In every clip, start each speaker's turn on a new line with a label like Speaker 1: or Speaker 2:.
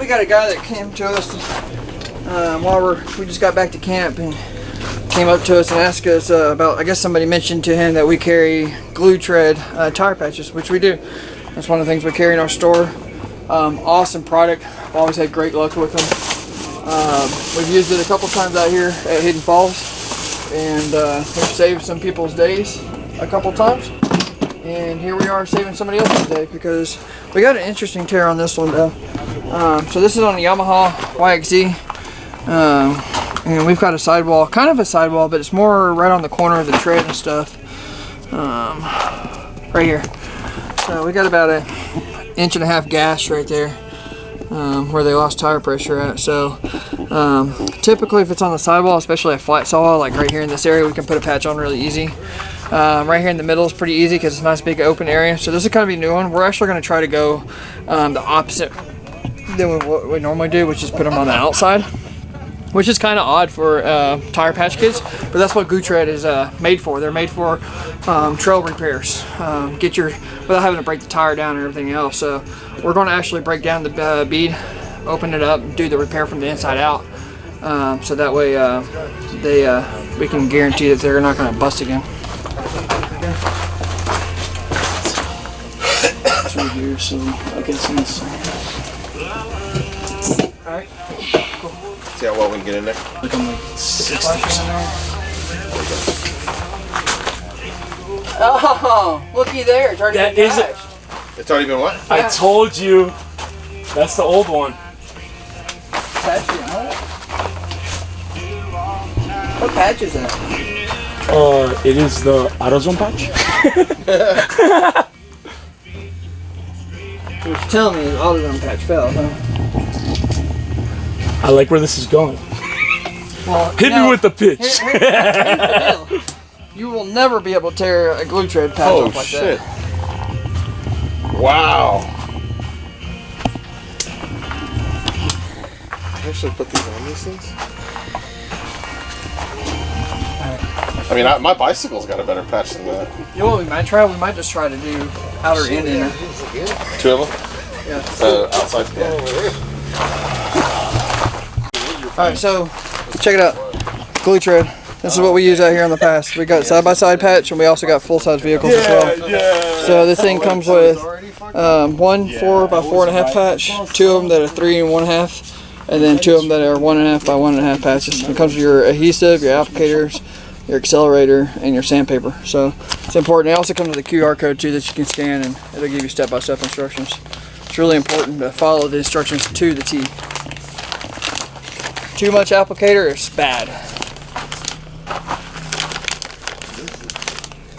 Speaker 1: we got a guy that came to us while we just got back to camp and came up to us and asked us about, I guess somebody mentioned to him that we carry GlueTread tire patches, which we do. That's one of the things we carry in our store. Awesome product. I've always had great luck with them. We've used it a couple times out here at Hidden Falls, and we've saved some people's days a couple times. And here we are saving somebody else's day because we got an interesting tear on this one though. So this is on the Yamaha YXZ, and we've got a sidewall, kind of a sidewall, but it's more right on the corner of the tread and stuff, right here. So we got about an 1.5 inch gash right there, where they lost tire pressure at. So typically if it's on the sidewall, especially a flat sidewall like right here in this area, we can put a patch on really easy. Right here in the middle is pretty easy because it's a nice big open area. So this is kind of a new one. We're actually going to try to go the opposite than what we normally do, which is put them on the outside, which is kind of odd for tire patch kits, but that's what GlueTread is made for. They're made for trail repairs, without having to break the tire down and everything else. So we're going to actually break down the bead, open it up, and do the repair from the inside out, so that way we can guarantee that they're not going to bust again. Right here, so I can see this. Alright, cool.
Speaker 2: See how well we can get in there?
Speaker 1: Look, I'm like 60%. Oh, looky there. It's already been patched.
Speaker 2: It's already been what?
Speaker 3: I told you. That's the old one.
Speaker 1: Patch it, huh? What patch is that?
Speaker 3: It is the AutoZone patch.
Speaker 1: What you're telling me is AutoZone patch fell, huh?
Speaker 3: I like where this is going.
Speaker 1: Well,
Speaker 3: Hit me with the pitch.
Speaker 1: Here's the deal. You will never be able to tear a GlueTread patch off like that.
Speaker 2: Wow. I actually put these on these things. I mean, my bicycle's got a better patch than that.
Speaker 1: You know what we might try? We might just try to do outer and inner.
Speaker 2: 2 of them?
Speaker 1: Yeah.
Speaker 2: Outside. Yeah.
Speaker 1: Alright, so check it out. GlueTread. This is what we use out here in the past. We got side-by-side patch, and we also got full-size vehicles as well. So this thing comes with one 4x4.5 patch, 2 of them that are 3 1/2, and then 2 of them that are 1.5 by 1.5 patches. It comes with your adhesive, your applicators, your accelerator, and your sandpaper. So it's important. It also comes with a QR code too that you can scan, and it'll give you step-by-step instructions. It's really important to follow the instructions to the T. Too much applicator is bad.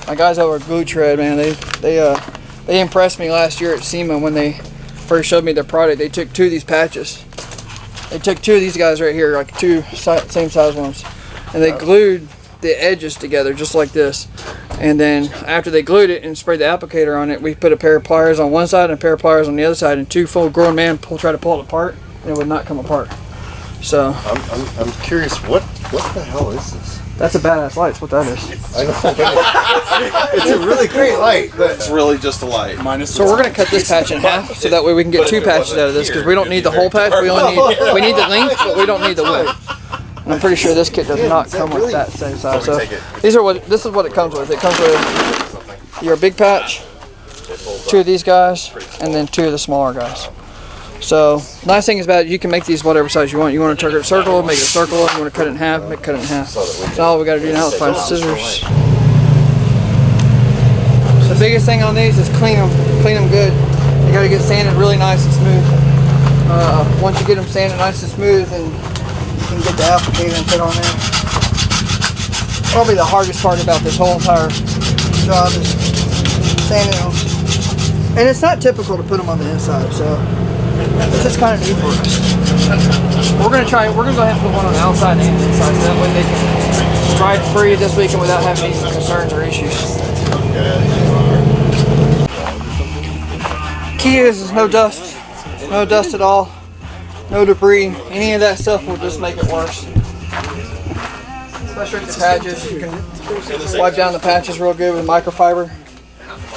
Speaker 1: My guys over at GlueTread, man, they impressed me last year at SEMA when they first showed me their product. They took 2 of these patches. They took 2 of these guys right here, like 2 same size ones, and they glued the edges together just like this. And then after they glued it and sprayed the applicator on it, we put a pair of pliers on one side and a pair of pliers on the other side, and 2 full-grown men tried to pull it apart, and it would not come apart. So
Speaker 2: I'm curious, what the hell is this?
Speaker 1: that's a badass light. That's what that is.
Speaker 2: I know. It's a really great light, but it's really just a light.
Speaker 1: So we're gonna cut this patch in half, so that way we can get 2 patches out of this, because we don't need the whole patch. We need the length, but we don't need the width. And I'm pretty sure this kit does not come with that same size. So this is what it comes with. It comes with your big patch, 2 of these guys, and then 2 of the smaller guys. So nice thing is about it, you can make these whatever size you want. You want to turn it circle, make it a circle. You want to cut it in half, cut it in half. So all we got to do now is find scissors. The biggest thing on these is clean them good. You got to get sanded really nice and smooth. Once you get them sanded nice and smooth, then you can get the applicator and put on there. Probably the hardest part about this whole entire job is sanding them. And it's not typical to put them on the inside, so it's just kind of neat for us. We're gonna go ahead and put one on the outside and the inside, so that way they can ride free this weekend without having any concerns or issues. Key is no dust at all, no debris. Any of that stuff will just make it worse. Especially with the patches, you can wipe down the patches real good with microfiber.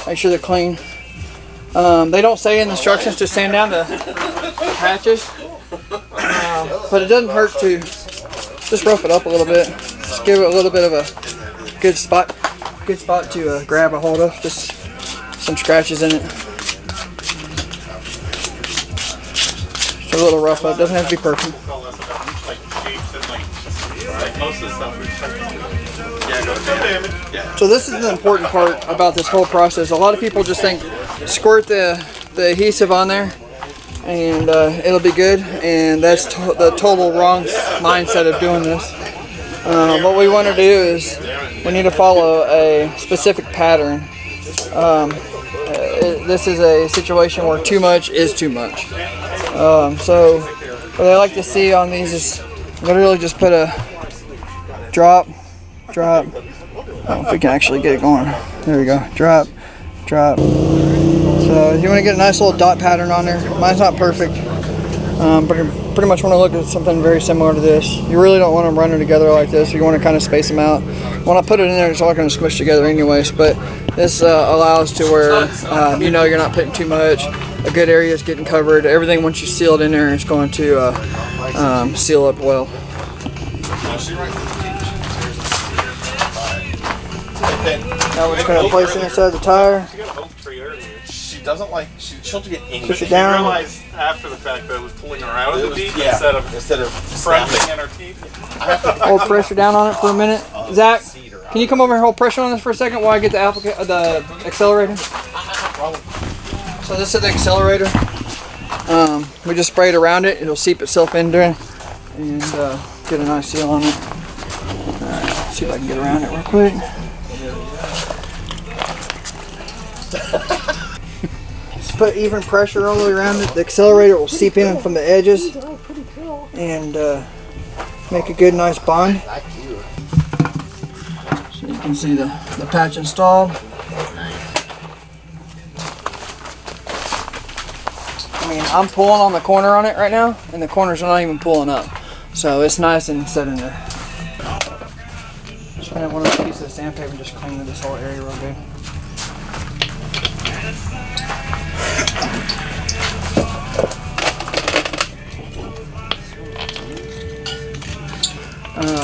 Speaker 1: Make sure they're clean. They don't say in the instructions to sand down the patches, but it doesn't hurt to just rough it up a little bit. Just give it a little bit of a good spot to grab a hold of. Just some scratches in it. Just a little rough up. Doesn't have to be perfect. So this is the important part about this whole process. A lot of people just think squirt the adhesive on there and it'll be good, and that's the total wrong mindset of doing this. What we want to do is we need to follow a specific pattern. This is a situation where too much is too much. So what I like to see on these is literally just put a drop. I don't know if we can actually get it going. There we go. Drop. So you want to get a nice little dot pattern on there. Mine's not perfect, but you pretty much want to look at something very similar to this. You really don't want them running together like this. You want to kind of space them out. When I put it in there, it's all going to smush together anyways, but this allows to where you know you're not putting too much. A good area is getting covered. Everything, once you seal it in there, is going to seal up well. Now we're just going to place it inside the tire.
Speaker 2: She doesn't like, she'll get angry.
Speaker 1: Push it
Speaker 4: She
Speaker 1: down.
Speaker 4: realized after the fact that it was pulling her out of the beak instead of crunching in her teeth.
Speaker 1: Hold pressure down on it for a minute. Zach, can you come over and hold pressure on this for a second while I get the accelerator? So this is the accelerator. We just spray it around it. It'll seep itself into it and get a nice seal on it. Alright, let's see if I can get around it real quick. Just put even pressure all the way around it. The accelerator will seep in from the edges and make a good, nice bond. So you can see the patch installed. I mean, I'm pulling on the corner on it right now, and the corner's not even pulling up. So it's nice and set in there. Just grab one of those pieces of sandpaper and just clean this whole area real good.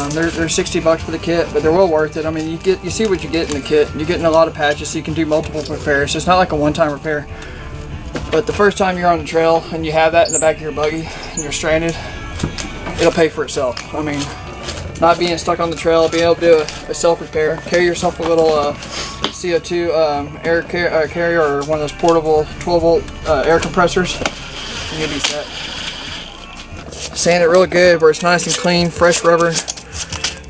Speaker 1: They're $60 for the kit, but they're well worth it. I mean, you see what you get in the kit. You're getting a lot of patches, so you can do multiple repairs. So it's not like a one-time repair. But the first time you're on the trail and you have that in the back of your buggy and you're stranded, it'll pay for itself. I mean, not being stuck on the trail, being able to do a self-repair, carry yourself a little CO2 air carrier or one of those portable 12-volt air compressors, and you'll be set. Sand it really good where it's nice and clean, fresh rubber.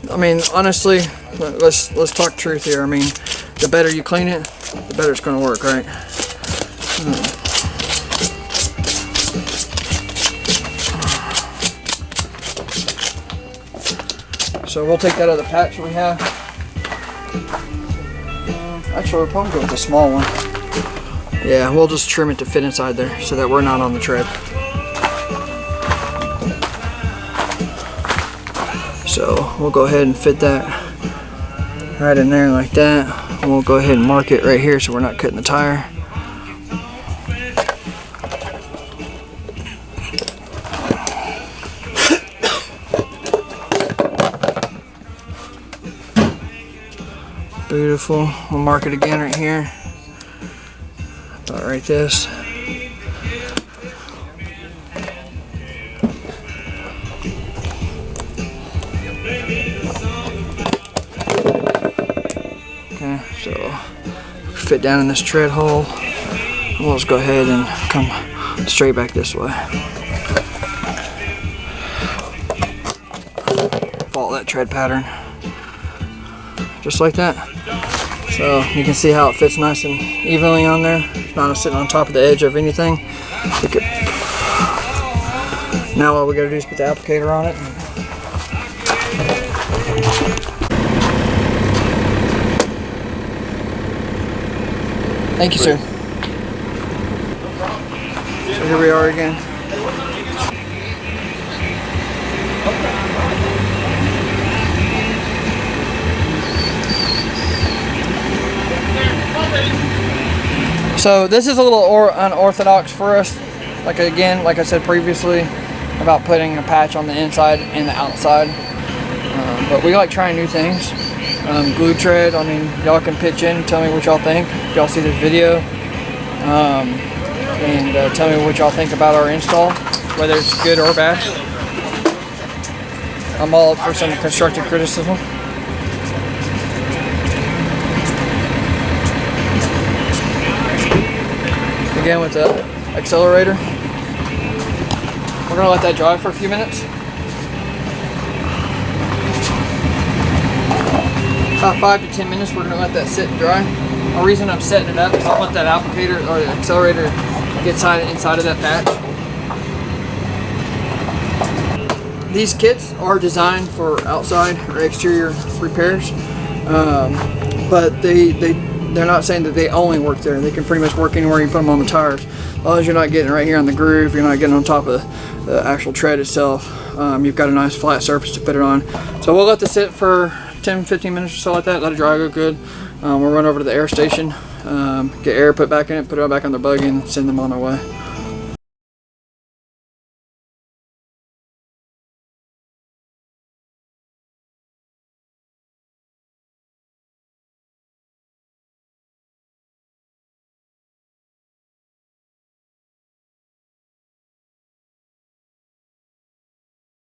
Speaker 1: I mean, honestly, let's talk truth here. I mean, the better you clean it, the better it's going to work, right? So we'll take that other patch we have. Actually, we'll probably go with the small one. Yeah, we'll just trim it to fit inside there so that we're not on the tread. So we'll go ahead and fit that right in there like that. We'll go ahead and mark it right here so we're not cutting the tire. Beautiful. We'll mark it again right here. About right this. Okay, so fit down in this tread hole. We'll just go ahead and come straight back this way. Follow that tread pattern. Just like that. So you can see how it fits nice and evenly on there. It's not sitting on top of the edge of anything. Now all we gotta do is put the applicator on it. Thank you, sir. So here we are again. So this is a little unorthodox for us. Like I said previously, about putting a patch on the inside and the outside. But we like trying new things. GlueTread, I mean, y'all can pitch in, tell me what y'all think if y'all see this video. And tell me what y'all think about our install, whether it's good or bad. I'm all up for some constructive criticism. Again with the accelerator. We're gonna let that dry for a few minutes. About 5 to 10 minutes, we're gonna let that sit and dry. The reason I'm setting it up is I want that applicator or the accelerator to get inside of that patch. These kits are designed for outside or exterior repairs, but they're not saying that they only work there. They can pretty much work anywhere you put them on the tires. As long as you're not getting right here on the groove, you're not getting on top of the actual tread itself. You've got a nice flat surface to put it on. So we'll let this sit for 10-15 minutes or so like that, let it dry go good. We'll run over to the air station, get air put back in it, put it back on the buggy, and send them on their way.